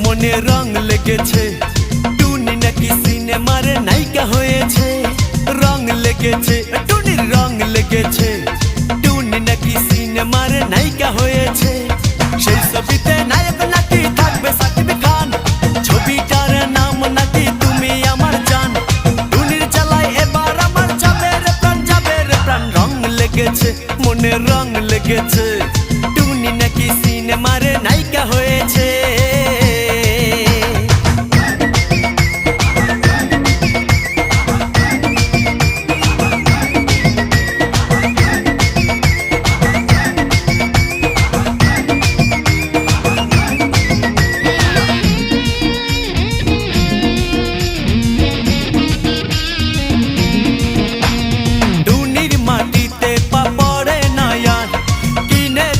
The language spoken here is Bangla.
মনে রং লেগেছে, টুনি নাকি সিনেমার নায়িকা হয়েছে। রং লেগেছে, টুনির রং লেগেছে, টুনি নাকি সিনেমার নায়িকা হয়েছে। সেই ছবিতে নায়ক নাকি থাকবে সাকিব খান, ছবিটার নাম নাকি তুমি আমার জান। টুনির জ্বালায় এবার আমার যাবে রে প্রাণ, যাবে রে প্রাণ। রং লেগেছে, মনে রং লেগেছে, টুনি নাকি সিনেমার নায়িকা হয়েছে।